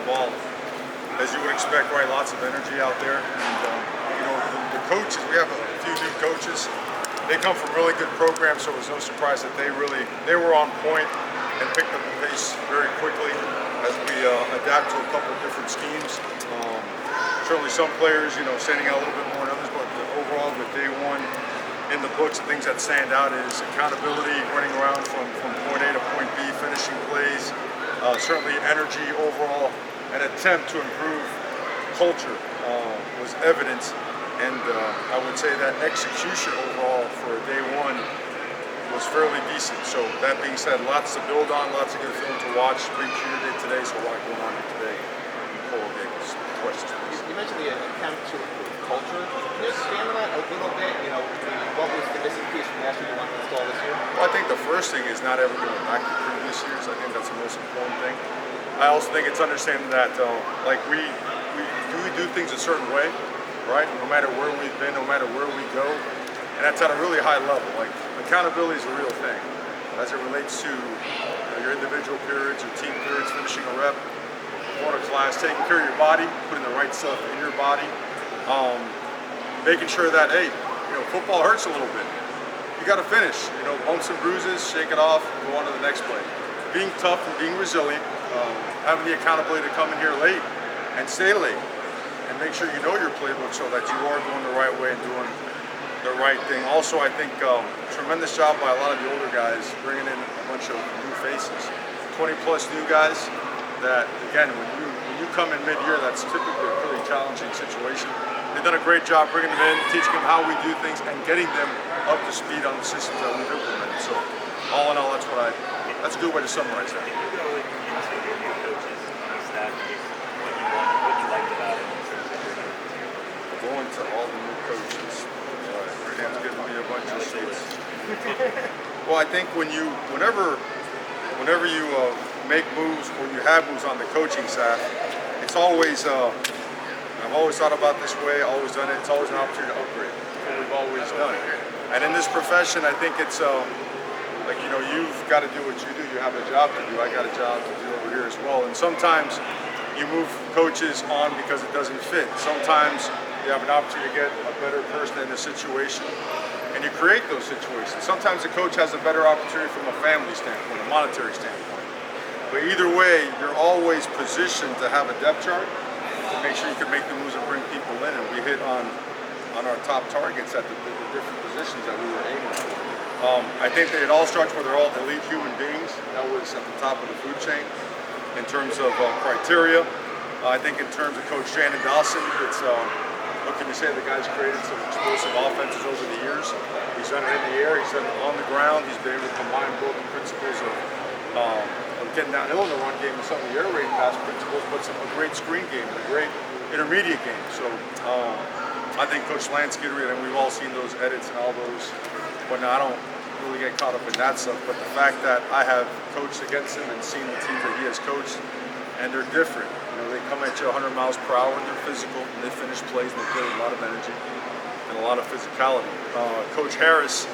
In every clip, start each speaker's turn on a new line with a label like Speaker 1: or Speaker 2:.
Speaker 1: the ball, as you would expect, right? Lots of energy out there. And, the coaches, we have a few new coaches. They come from really good programs, so it was no surprise that they were on point and picked up the pace very quickly as we adapt to a couple of different schemes. Certainly some players, standing out a little bit more than others, but overall, the day one in the books, the things that stand out is accountability, running around from point A to point B, finishing plays, certainly energy overall, an attempt to improve culture was evident, and I would say that execution overall for day one was fairly decent. So that being said, lots to build on, lots of good film to watch. Big cheer day today, so a lot going on here today in the Polo Games. Questions, please.
Speaker 2: You mentioned the attempt to improve culture. Can you expand on that a little bit? What was the missing piece from last year you want to install this year?
Speaker 1: Well, I think the first thing is not ever going back to previous years. I think that's the most important thing. I also think it's understanding that we do things a certain way, right? No matter where we've been, no matter where we go, and that's at a really high level. Like, accountability is a real thing as it relates to your individual periods, your team periods, finishing a rep, going to class, taking care of your body, putting the right stuff in your body, making sure that, hey, football hurts a little bit. You got to finish. Bumps and bruises, shake it off, go on to the next play. Being tough and being resilient, having the accountability to come in here late and stay late, and make sure you know your playbook so that you are going the right way and doing the right thing. Also, I think tremendous job by a lot of the older guys bringing in a bunch of new faces, 20 plus new guys that, again, when you come in mid-year, that's typically a really challenging situation. They've done a great job bringing them in, teaching them how we do things, and getting them up to speed on the systems that we've implemented. So, all in all, that's a good way to summarize that. Going to all the new coaches. Dan's giving me a bunch of sheets. Well, I think whenever you make moves or you have moves on the coaching staff, it's always, I've always thought about this way, always done it, it's always an opportunity to upgrade what we've always done. And in this profession, I think it's you've got to do what you do, you have a job to do, I got a job to do over here as well. And sometimes you move coaches on because it doesn't fit. Sometimes you have an opportunity to get a better person in a situation, and you create those situations. Sometimes the coach has a better opportunity from a family standpoint, a monetary standpoint. But either way, you're always positioned to have a depth chart to make sure you can make the moves and bring people in. And we hit on our top targets at the different positions that we were aiming for. I think that it all starts where they're all elite human beings. That was at the top of the food chain in terms of criteria. I think in terms of Coach Shannon Dawson, it's what can you say? The guy's created some explosive offenses over the years. He's done it in the air, he's done it on the ground. He's been able to combine both the principles of getting downhill in the run game and some of the air raid pass principles, but a great screen game and a great intermediate game. So I think Coach Lansky, and we've all seen those edits and all those, but now I don't really get caught up in that stuff. But the fact that I have coached against him and seen the teams that he has coached, and they're different. They come at you 100 miles per hour, and they're physical, and they finish plays, and they play with a lot of energy and a lot of physicality. Coach Harris,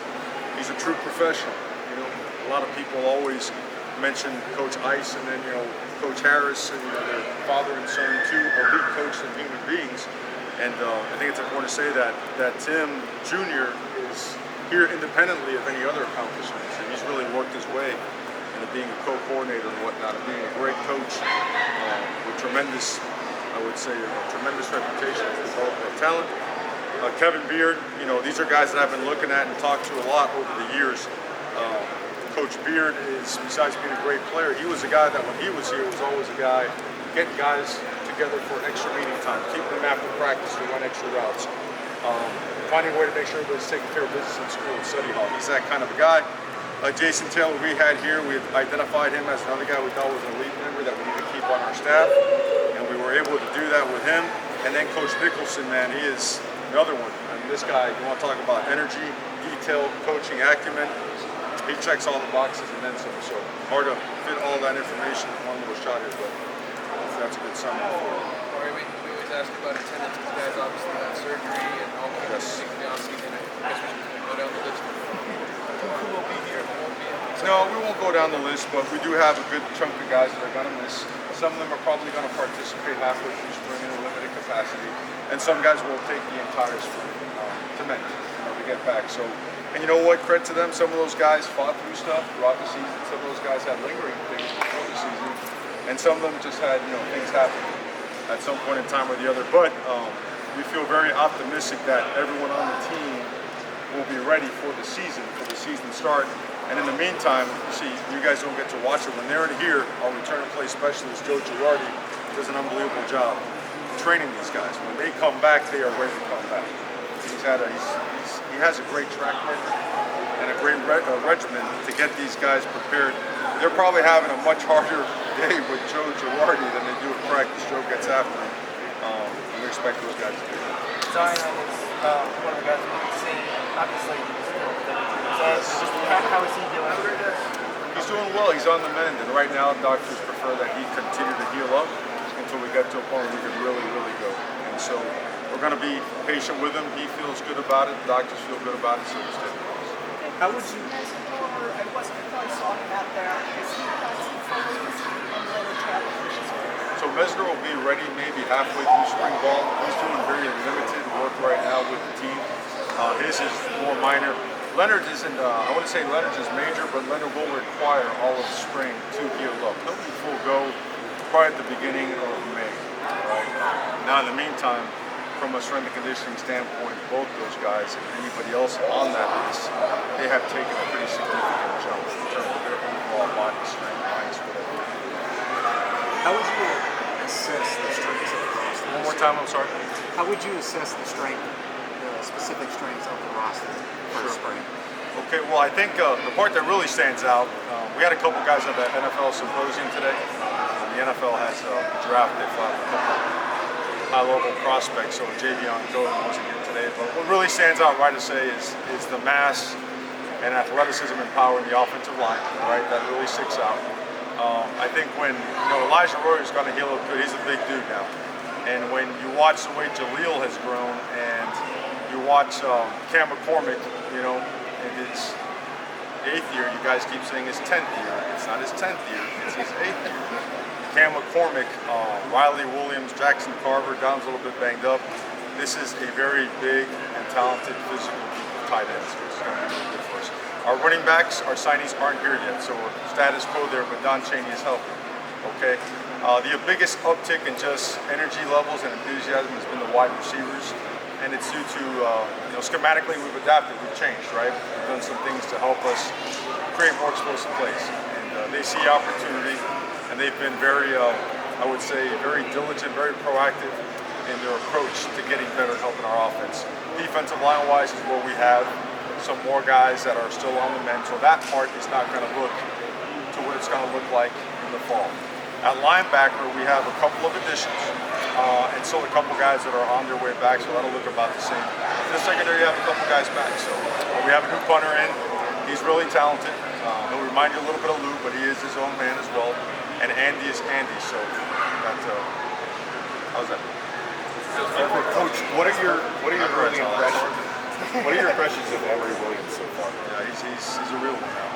Speaker 1: he's a true professional. A lot of people always mention Coach Ice and then, Coach Harris, and their father and son, two elite coaches and human beings. And I think it's important to say that Tim Jr. is here independently of any other accomplishments, and he's really worked his way into being a co-coordinator and whatnot, and being a great coach with tremendous, I would say, a tremendous reputation for development of talent. Kevin Beard, these are guys that I've been looking at and talked to a lot over the years. Coach Beard is, besides being a great player, he was a guy that when he was here was always a guy getting guys together for extra meeting time, keeping them after practice to run extra routes, finding a way to make sure everybody's taking care of business in school and study hall. He's that kind of a guy. Jason Taylor, we had here, we identified him as another guy we thought was an elite member that we need to keep on our staff, and we were able to do that with him. And then Coach Nicholson, man, he is another one. I mean, this guy, you want to talk about energy, detail, coaching acumen, he checks all the boxes and then some. So hard to fit all that information in one little shot here, but that's a good summary for it.
Speaker 3: We always ask about attendance. You guys obviously had surgery and all the things to be on season. I guess we should go down the list. who will be here and who won't be here?
Speaker 1: No, we won't go down the list, but we do have a good chunk of guys that are going to miss. Some of them are probably going to participate halfway through spring in a limited capacity, and some guys will take the entire spring to mend, to get back. So, and you know what? Credit to them. Some of those guys fought through stuff throughout the season. Some of those guys had lingering things before the season, and some of them just had things happen at some point in time or the other. But we feel very optimistic that everyone on the team will be ready for the season start. And in the meantime, you guys don't get to watch it. When they're in here, our return to play specialist, Joe Girardi, does an unbelievable job training these guys. When they come back, they are ready to come back. He has a great track record and a great regimen to get these guys prepared. They're probably having a much harder day with Joe Girardi than they do at practice. Joe gets after him. We expect those guys to do that.
Speaker 4: Zion is one of the guys we've seen, obviously, how is he doing?
Speaker 1: He's doing well. He's on the mend, and right now doctors prefer that he continue to heal up until we get to a point where we can really, really go. And so we're going to be patient with him. He feels good about it. The doctors feel good about it, so we're steady.
Speaker 4: How would you? I probably saw him out there. Is he
Speaker 1: So Mesner will be ready maybe halfway through spring ball. He's doing very limited work right now with the team. His is more minor. Leonard isn't, I wouldn't say Leonard's is major, but Leonard will require all of spring to heal up. He'll be full go probably at the beginning of May. Right? Now in the meantime, from a strength and conditioning standpoint, both those guys and anybody else on that list, they have taken a pretty significant jump in terms of their overall body strength, minus whatever.
Speaker 5: How would you assess the strengths of the roster?
Speaker 1: One more time, I'm sorry.
Speaker 5: How would you assess the specific strengths of the roster for spring?
Speaker 1: Okay, well, I think the part that really stands out, we had a couple guys at the NFL symposium today. The NFL has a draft. They fought a couple high-level prospects, so Javion Golden wasn't here today. But what really stands out, right to say, is the mass and athleticism and power in the offensive line, right? That really sticks out. I think when Elijah Royer's going to heal up good, he's a big dude now. And when you watch the way Jaleel has grown, and you watch Cam McCormick, in his 8th year, you guys keep saying his 10th year. It's not his 10th year, it's his 8th year. Cam McCormick, Riley Williams, Jackson Carver, Don's a little bit banged up. This is a very big and talented physical group of tight ends, which is going to be really good for us. Our running backs, our signees aren't here yet, so we're status quo there, but Don Chaney is healthy. Okay. The biggest uptick in just energy levels and enthusiasm has been the wide receivers, and it's due to schematically we've adapted, we've changed, right? We've done some things to help us create more explosive plays, and they see opportunity, and they've been very, I would say, very diligent, very proactive in their approach to getting better and helping our offense. Defensive line-wise is where we have some more guys that are still on the mend, so that part is not going to look to what it's going to look like in the fall. At linebacker, we have a couple of additions, and still a couple guys that are on their way back, so that'll look about the same. In the secondary, you have a couple guys back, so we have a new punter in. He's really talented. He'll remind you a little bit of Lou, but he is his own man as well. And Andy is Andy, so how's that?
Speaker 2: Coach, what are your early impressions? What are your impressions of Emory Williams so far?
Speaker 1: Yeah, he's a real one now.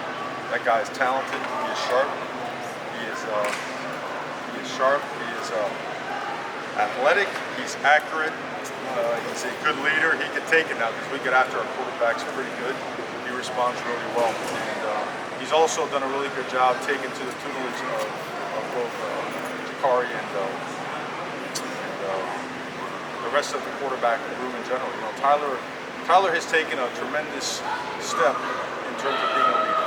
Speaker 1: That guy is talented. He is sharp. He is athletic. He's accurate. He's a good leader. He can take it now because we get after our quarterbacks pretty good. He responds really well, and he's also done a really good job taking to the tutelage of both Jakari and the rest of the quarterback room in general. Tyler has taken a tremendous step in terms of being a leader.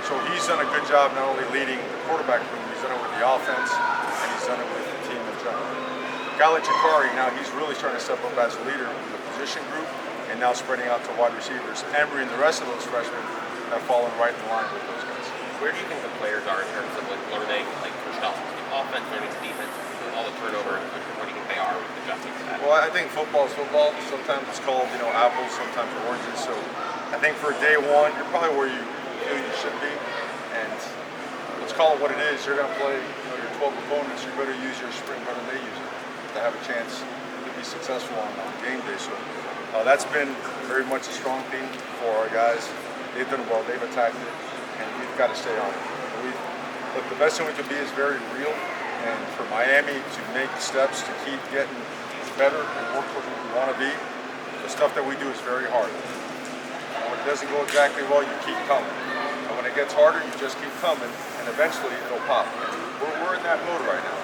Speaker 1: So he's done a good job not only leading the quarterback room, he's done it with the offense, and he's done it with the team in general. A guy like Jakari, now he's really starting to step up as a leader in the position group, and now spreading out to wide receivers. Emory and the rest of those freshmen have fallen right in line with those guys.
Speaker 6: Where do you think the players are in terms of learning, Cristobal, offense, learning defense, all the turnover? Where do you think they are with adjusting to that?
Speaker 1: Well, I think football is football. Sometimes it's called, apples, sometimes oranges. So I think for day one, you're probably where you feel you should be. And let's call it what it is. You're going to play your 12 opponents. You better use your spring better than they use it to have a chance to be successful on game day. So that's been very much a strong theme for our guys. They've done well. They've attacked it, and we've got to stay on it. Look, the best thing we can be is very real, and for Miami to make steps to keep getting better and work where we want to be, the stuff that we do is very hard. And when it doesn't go exactly well, you keep coming. And when it gets harder, you just keep coming, and eventually it'll pop. We're in that mode right now.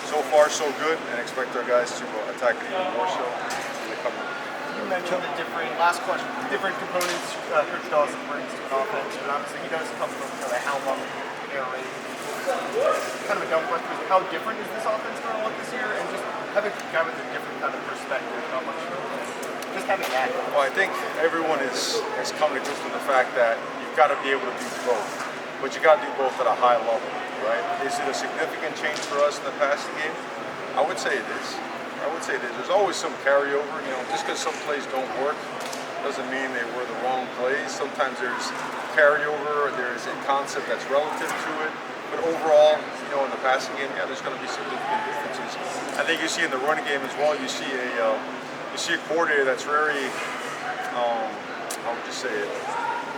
Speaker 1: So far so good, and expect our guys to attack it even more so in the coming weeks.
Speaker 3: You mentioned the last question, different components Coach Dawson brings to an offense, but obviously he does come from the how long air raid. Kind of a dumb question, how different is this offense going to look this year? And just having a guy with a different kind of perspective, not much, just having that.
Speaker 1: Well, I think everyone has come to grips with the fact that you've got to be able to do both, but you got to do both at a high level, right? Is it a significant change for us in the passing game? I would say it is. There's always some carryover. Just because some plays don't work doesn't mean they were the wrong plays. Sometimes there's carryover, or there's a concept that's relative to it. But overall, in the passing game, yeah, there's going to be significant differences. I think you see in the running game as well. You see a coordinator that's very, how would you say it,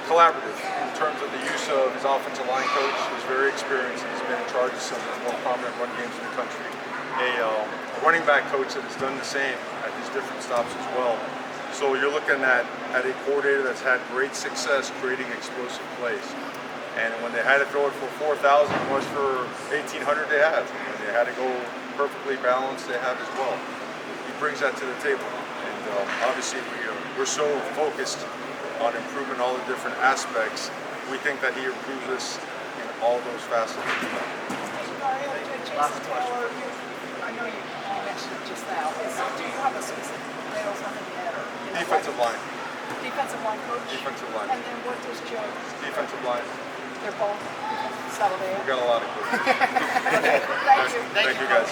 Speaker 1: collaborative in terms of the use of his offensive line coach, who's very experienced and has been in charge of some of the more prominent run games in the country. A running back coach that has done the same at these different stops as well. So you're looking at a coordinator that's had great success creating explosive plays. And when they had to throw it for 4,000, it was for 1,800 they have. When they had to go perfectly balanced, they have as well. He brings that to the table. And obviously we're so focused on improving all the different aspects. We think that he improves us in all those facets.
Speaker 4: Jason Taylor, I know you mentioned it just now. Do you have a specific rails on the net?
Speaker 1: Defensive line.
Speaker 4: Defensive line coach?
Speaker 1: Defensive line.
Speaker 4: And then what does Joe?
Speaker 1: Defensive line.
Speaker 4: They're both settled in.
Speaker 1: We've got a lot of good.
Speaker 4: Thank you.
Speaker 1: Thank you guys.